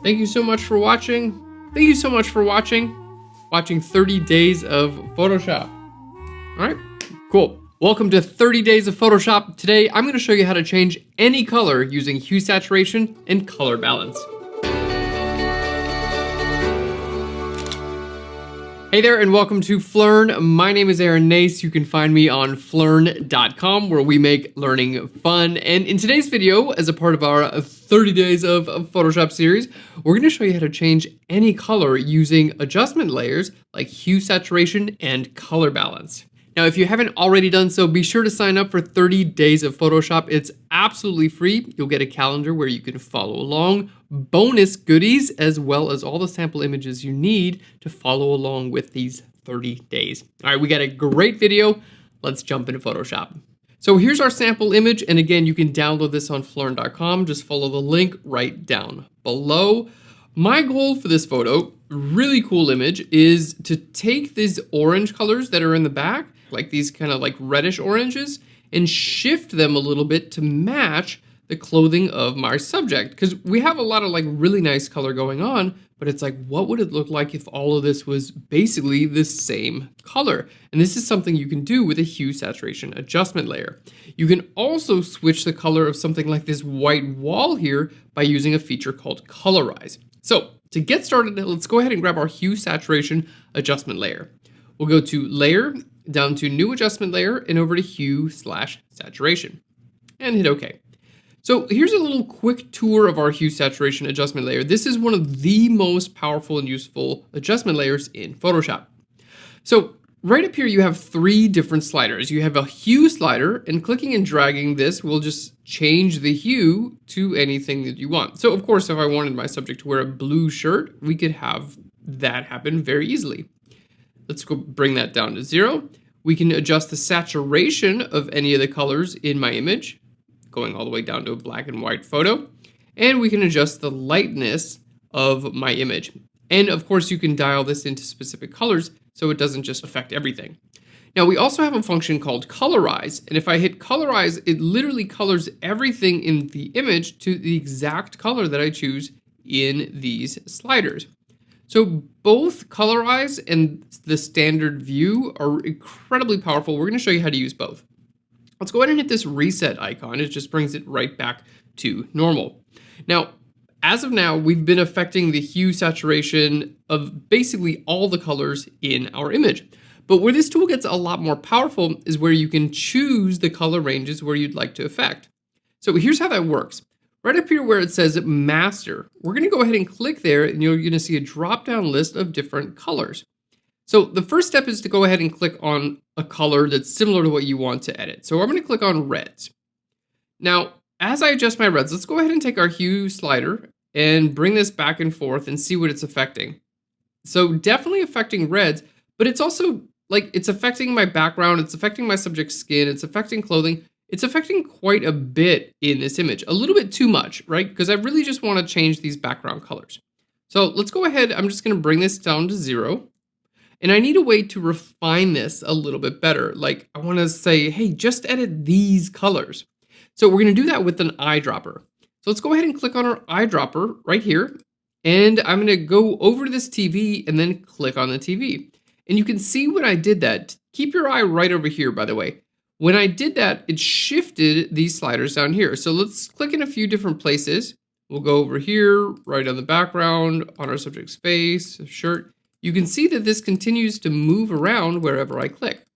Thank you so much for watching. Thank you so much for watching 30 days of Photoshop. All right, cool. Welcome to 30 days of Photoshop. Today, I'm gonna show you how to change any color using hue saturation and color balance. Hey there, and welcome to PHLEARN. My name is Aaron Nace. You can find me on PHLEARN.com, where we make learning fun. And in today's video, as a part of our 30 days of Photoshop series, we're gonna show you how to change any color using adjustment layers like hue saturation and color balance. Now, if you haven't already done so, be sure to sign up for 30 days of Photoshop. It's absolutely free. You'll get a calendar where you can follow along, bonus goodies, as well as all the sample images you need to follow along with these 30 days. All right, we got a great video. Let's jump into Photoshop. So here's our sample image. And again, you can download this on PHLEARN.com. Just follow the link right down below. My goal for this photo, really cool image, is to take these orange colors that are in the back, like these kind of like reddish oranges, and shift them a little bit to match the clothing of my subject. Because we have a lot of like really nice color going on, but it's like, what would it look like if all of this was basically the same color? And this is something you can do with a hue saturation adjustment layer. You can also switch the color of something like this white wall here by using a feature called Colorize. So to get started, let's go ahead and grab our hue saturation adjustment layer. We'll go to Layer, down to New Adjustment Layer, and over to Hue/Saturation, and hit OK. So here's a little quick tour of our hue saturation adjustment layer. This is one of the most powerful and useful adjustment layers in Photoshop. So right up here, you have three different sliders. You have a hue slider, and clicking and dragging this will just change the hue to anything that you want. So of course, if I wanted my subject to wear a blue shirt, we could have that happen very easily. Let's go bring that down to 0. We can adjust the saturation of any of the colors in my image, going all the way down to a black and white photo. And we can adjust the lightness of my image. And of course, you can dial this into specific colors so it doesn't just affect everything. Now, we also have a function called Colorize. And if I hit Colorize, it literally colors everything in the image to the exact color that I choose in these sliders. So both Colorize and the standard view are incredibly powerful. We're going to show you how to use both. Let's go ahead and hit this reset icon. It just brings it right back to normal. Now, as of now, we've been affecting the hue saturation of basically all the colors in our image. But where this tool gets a lot more powerful is where you can choose the color ranges where you'd like to affect. So here's how that works. Right up here where it says Master, we're going to go ahead and click there, and you're going to see a drop-down list of different colors. So the first step is to go ahead and click on a color that's similar to what you want to edit. So I'm going to click on reds. Now, as I adjust my reds, let's go ahead and take our hue slider and bring this back and forth and see what it's affecting. So definitely affecting reds, but it's also like it's affecting my background, it's affecting my subject's skin, it's affecting clothing. It's affecting quite a bit in this image, a little bit too much, right? Because I really just want to change these background colors. So let's go ahead. I'm just going to bring this down to 0. And I need a way to refine this a little bit better. Like I want to say, hey, just edit these colors. So we're going to do that with an eyedropper. So let's go ahead and click on our eyedropper right here. And I'm going to go over to this TV and then click on the TV. And you can see when I did that. Keep your eye right over here, by the way. When I did that, it shifted these sliders down here. So let's click in a few different places. We'll go over here, right on the background, on our subject's face, shirt. You can see that this continues to move around wherever I click.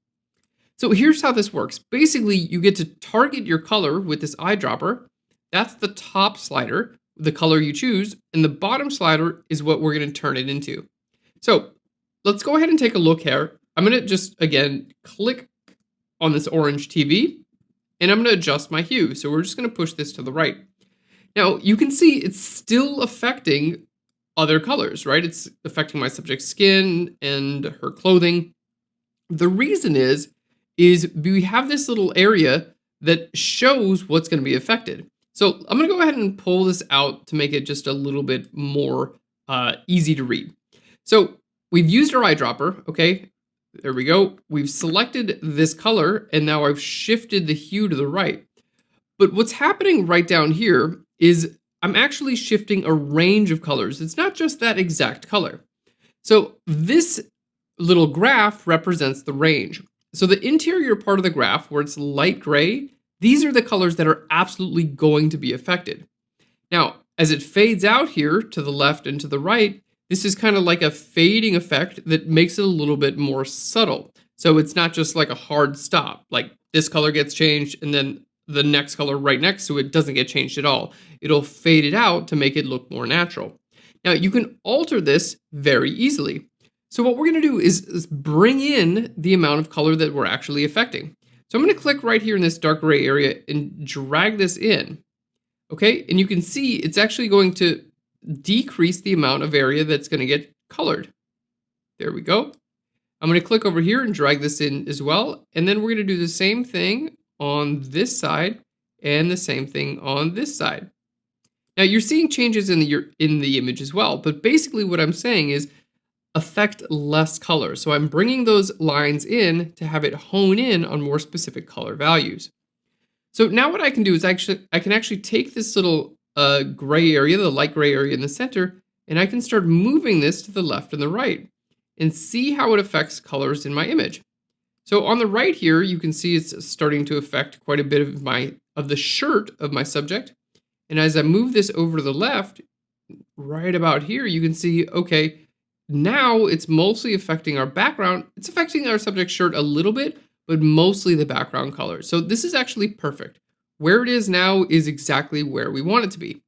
So here's how this works. Basically, you get to target your color with this eyedropper. That's the top slider, the color you choose, and the bottom slider is what we're going to turn it into. So let's go ahead and take a look here. I'm going to just, again, click on this orange TV, and I'm going to adjust my hue. So we're just going to push this to the right. Now you can see it's still affecting other colors, right? It's affecting my subject's skin and her clothing. The reason is we have this little area that shows what's going to be affected. So I'm going to go ahead and pull this out to make it just a little bit more easy to read. So we've used our eyedropper, okay? There we go. We've selected this color, and now I've shifted the hue to the right. But what's happening right down here is I'm actually shifting a range of colors. It's not just that exact color. So this little graph represents the range. So the interior part of the graph, where it's light gray, these are the colors that are absolutely going to be affected. Now, as it fades out here to the left and to the right, this is kind of like a fading effect that makes it a little bit more subtle. So it's not just like a hard stop, like this color gets changed and then the next color right next to it doesn't get changed at all. It'll fade it out to make it look more natural. Now, you can alter this very easily. So what we're going to do is bring in the amount of color that we're actually affecting. So I'm going to click right here in this dark gray area and drag this in. Okay, and you can see it's actually going to decrease the amount of area that's going to get colored. There we go. I'm going to click over here and drag this in as well. And then we're going to do the same thing on this side and the same thing on this side. Now you're seeing changes in the image as well, but basically what I'm saying is affect less color. So I'm bringing those lines in to have it hone in on more specific color values. So now what I can do is I can actually take this little gray area, the light gray area in the center, and I can start moving this to the left and the right and see how it affects colors in my image. So on the right here, you can see it's starting to affect quite a bit of the shirt of my subject. And as I move this over to the left, right about here, you can see, okay, now it's mostly affecting our background. It's affecting our subject shirt a little bit, but mostly the background color. So this is actually perfect. Where it is now is exactly where we want it to be.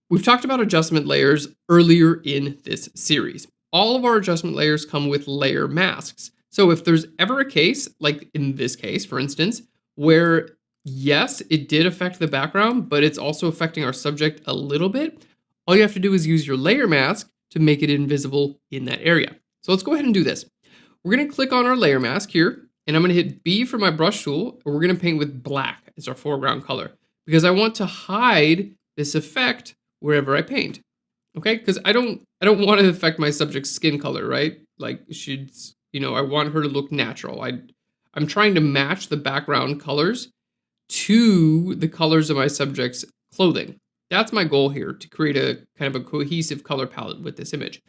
We've talked about adjustment layers earlier in this series. All of our adjustment layers come with layer masks. So if there's ever a case, like in this case, for instance, where yes, it did affect the background, but it's also affecting our subject a little bit, all you have to do is use your layer mask to make it invisible in that area. So let's go ahead and do this. We're going to click on our layer mask here, and I'm going to hit B for my brush tool, and we're going to paint with black as our foreground color because I want to hide this effect wherever I paint. Okay, because I don't want to affect my subject's skin color, right? Like she's, I want her to look natural. I'm trying to match the background colors to the colors of my subject's clothing. That's my goal here, to create a kind of a cohesive color palette with this image.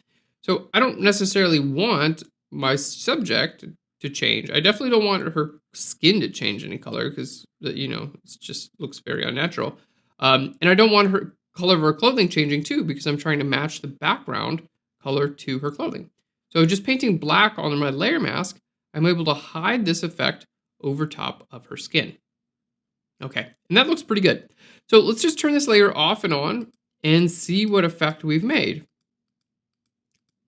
So I don't necessarily want my subject to change. I definitely don't want her skin to change any color because, it just looks very unnatural. And I don't want her color of her clothing changing too because I'm trying to match the background color to her clothing. So just painting black on my layer mask, I'm able to hide this effect over top of her skin. Okay, and that looks pretty good. So let's just turn this layer off and on and see what effect we've made.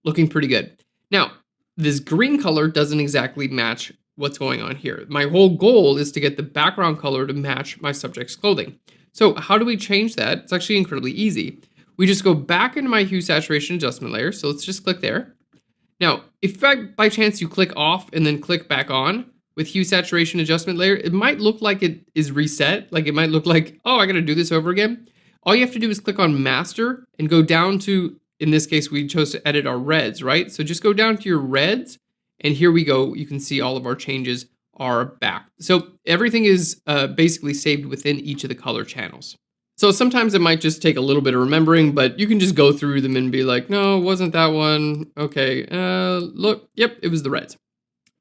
Looking pretty good. Now, this green color doesn't exactly match what's going on here. My whole goal is to get the background color to match my subject's clothing. So how do we change that? It's actually incredibly easy. We just go back into my Hue Saturation adjustment layer. So let's just click there. Now, if by chance you click off and then click back on with Hue Saturation adjustment layer, it might look like it is reset. Like it might look like, oh, I got to do this over again. All you have to do is click on master and go down to, in this case, we chose to edit our reds, right? So just go down to your reds and here we go. You can see all of our changes are back. So everything is basically saved within each of the color channels. So sometimes it might just take a little bit of remembering, but you can just go through them and be like, no, it wasn't that one. Okay, look, yep, it was the reds.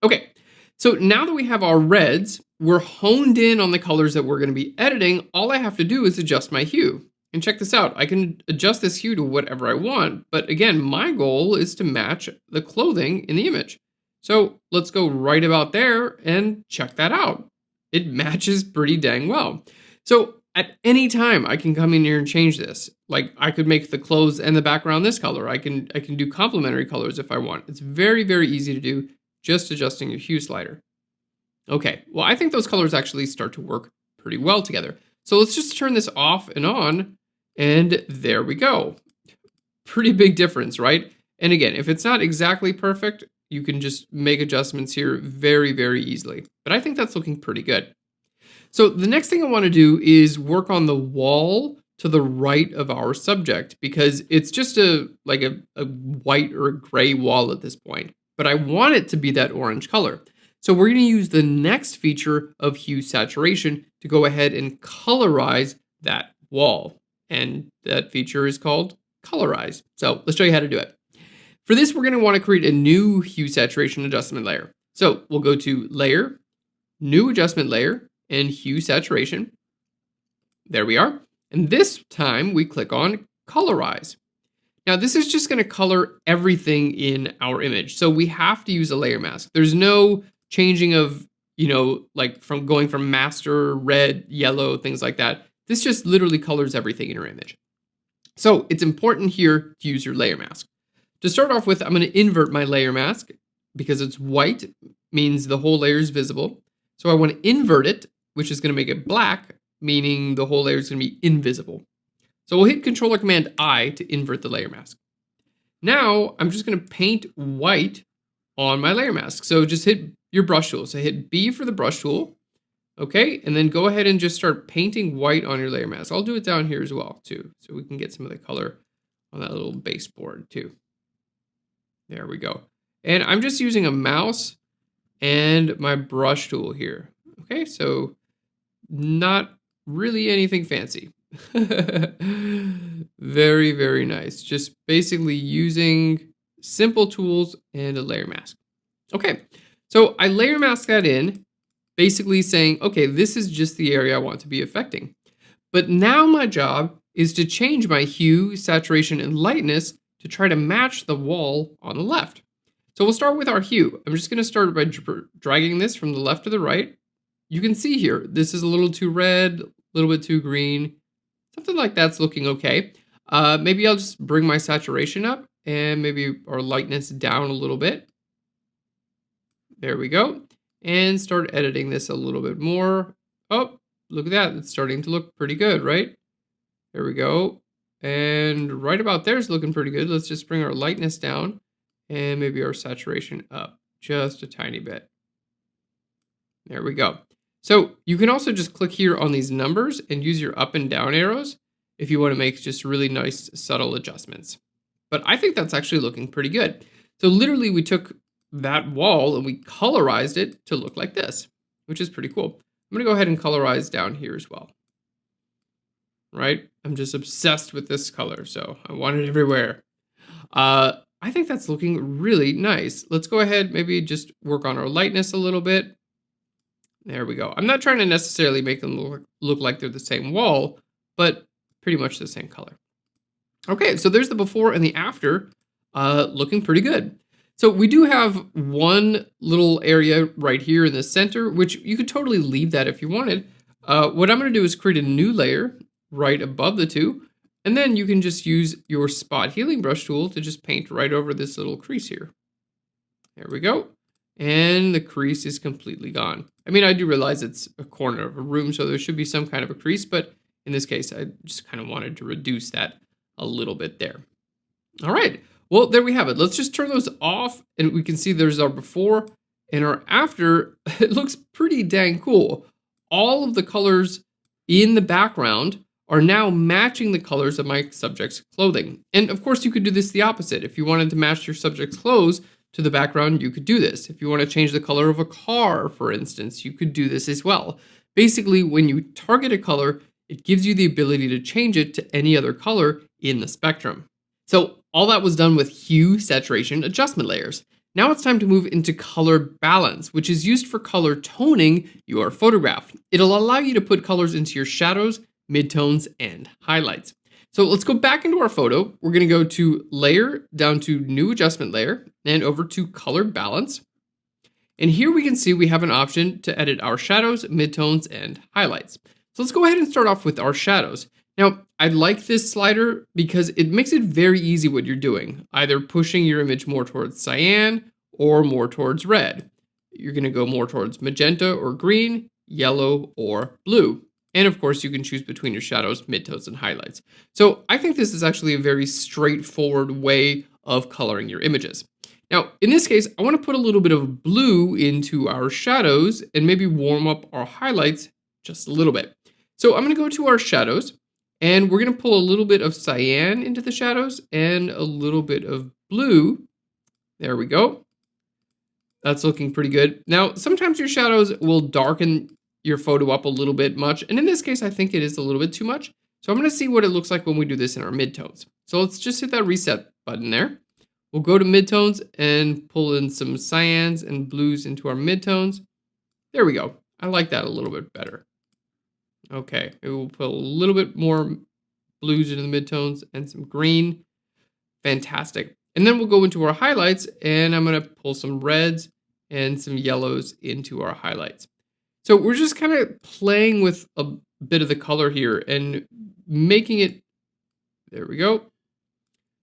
Okay, so now that we have our reds, we're honed in on the colors that we're going to be editing. All I have to do is adjust my hue. And check this out, I can adjust this hue to whatever I want, but again, my goal is to match the clothing in the image. So let's go right about there and check that out. It matches pretty dang well. So at any time, I can come in here and change this. Like I could make the clothes and the background this color. I can do complementary colors if I want. It's very, very easy to do, just adjusting your hue slider. Okay, well, I think those colors actually start to work pretty well together. So let's just turn this off and on, and there we go. Pretty big difference, right? And again, if it's not exactly perfect, you can just make adjustments here very, very easily. But I think that's looking pretty good. So the next thing I want to do is work on the wall to the right of our subject because it's just a white or a gray wall at this point. But I want it to be that orange color. So we're going to use the next feature of Hue Saturation to go ahead and colorize that wall. and that feature is called Colorize. So let's show you how to do it. For this, we're going to want to create a new hue saturation adjustment layer. So we'll go to Layer, New Adjustment Layer, and Hue Saturation. There we are. And this time we click on Colorize. Now this is just going to color everything in our image. So we have to use a layer mask. There's no changing of, like from going from master, red, yellow, things like that. This just literally colors everything in your image. So it's important here to use your layer mask. To start off with, I'm going to invert my layer mask because it's white, means the whole layer is visible. So I want to invert it, which is going to make it black, meaning the whole layer is going to be invisible. So we'll hit Control or Command I to invert the layer mask. Now I'm just going to paint white on my layer mask. So just hit your brush tool. So hit B for the brush tool. Okay, and then go ahead and just start painting white on your layer mask. I'll do it down here as well too, so we can get some of the color on that little baseboard too. There we go. And I'm just using a mouse and my brush tool here. Okay, so not really anything fancy. Very, very nice. Just basically using simple tools and a layer mask. Okay, so I layer mask that in, basically saying, okay, this is just the area I want to be affecting. But now my job is to change my hue, saturation, and lightness to try to match the wall on the left. So we'll start with our hue. I'm just going to start by dragging this from the left to the right. You can see here, this is a little too red, a little bit too green. Something like that's looking okay. Maybe I'll just bring my saturation up and maybe our lightness down a little bit. There we go. And start editing this a little bit more. Oh, look at that. It's starting to look pretty good, right? There we go. And right about there is looking pretty good. Let's just bring our lightness down and maybe our saturation up just a tiny bit. There we go. So you can also just click here on these numbers and use your up and down arrows if you want to make just really nice, subtle adjustments. But I think that's actually looking pretty good. So literally we took that wall and we colorized it to look like this, which is pretty cool. I'm going to go ahead and colorize down here as well. Right? I'm just obsessed with this color, so I want it everywhere. I think that's looking really nice. Let's go ahead, maybe just work on our lightness a little bit. There we go. I'm not trying to necessarily make them look like they're the same wall, but pretty much the same color. Okay, so there's the before and the after, looking pretty good. So we do have one little area right here in the center, which you could totally leave that if you wanted. What I'm going to do is create a new layer right above the two, and then you can just use your spot healing brush tool to just paint right over this little crease here. There we go. And the crease is completely gone. I mean, I do realize it's a corner of a room, so there should be some kind of a crease, but in this case, I just kind of wanted to reduce that a little bit there. All right. Well, there we have it. Let's just turn those off, and we can see there's our before and our after. It looks pretty dang cool. All of the colors in the background are now matching the colors of my subject's clothing. And of course, you could do this the opposite. If you wanted to match your subject's clothes to the background, you could do this. If you want to change the color of a car, for instance, you could do this as well. Basically, when you target a color, it gives you the ability to change it to any other color in the spectrum. So all that was done with hue, saturation, adjustment layers. Now it's time to move into color balance, which is used for color toning your photograph. It'll allow you to put colors into your shadows, midtones, and highlights. So let's go back into our photo. We're going to go to Layer, down to New Adjustment Layer, and over to Color Balance. And here we can see we have an option to edit our shadows, midtones, and highlights. So let's go ahead and start off with our shadows. Now, I like this slider because it makes it very easy what you're doing, either pushing your image more towards cyan or more towards red. You're going to go more towards magenta or green, yellow, or blue. And of course, you can choose between your shadows, midtones, and highlights. So I think this is actually a very straightforward way of coloring your images. Now, in this case, I want to put a little bit of blue into our shadows and maybe warm up our highlights just a little bit. So I'm going to go to our shadows, and we're going to pull a little bit of cyan into the shadows and a little bit of blue. There we go. That's looking pretty good. Now, sometimes your shadows will darken your photo up a little bit much. And in this case, I think it is a little bit too much. So I'm going to see what it looks like when we do this in our midtones. So let's just hit that reset button there. We'll go to midtones and pull in some cyans and blues into our midtones. There we go. I like that a little bit better. Okay, maybe we'll put a little bit more blues into the midtones and some green. Fantastic. And then we'll go into our highlights, and I'm going to pull some reds and some yellows into our highlights. So we're just kind of playing with a bit of the color here and making it, there we go,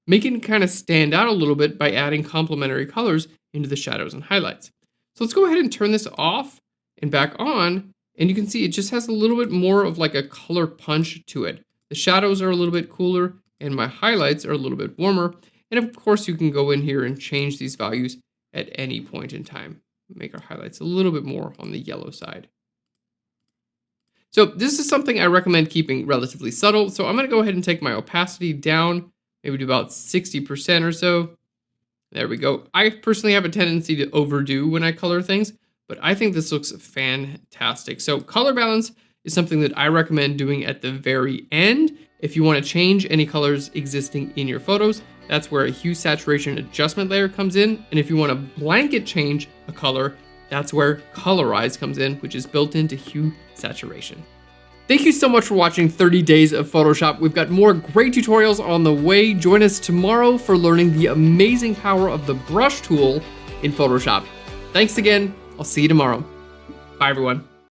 making it kind of stand out a little bit by adding complementary colors into the shadows and highlights. So let's go ahead and turn this off and back on, and you can see it just has a little bit more of like a color punch to it. The shadows are a little bit cooler, and my highlights are a little bit warmer. And of course, you can go in here and change these values at any point in time. Make our highlights a little bit more on the yellow side. So this is something I recommend keeping relatively subtle. So I'm going to go ahead and take my opacity down, maybe to about 60% or so. There we go. I personally have a tendency to overdo when I color things, but I think this looks fantastic. So color balance is something that I recommend doing at the very end. If you want to change any colors existing in your photos, that's where a hue saturation adjustment layer comes in. And if you want to blanket change a color, that's where Colorize comes in, which is built into hue saturation. Thank you so much for watching 30 Days of Photoshop. We've got more great tutorials on the way. Join us tomorrow for learning the amazing power of the brush tool in Photoshop. Thanks again. I'll see you tomorrow. Bye, everyone.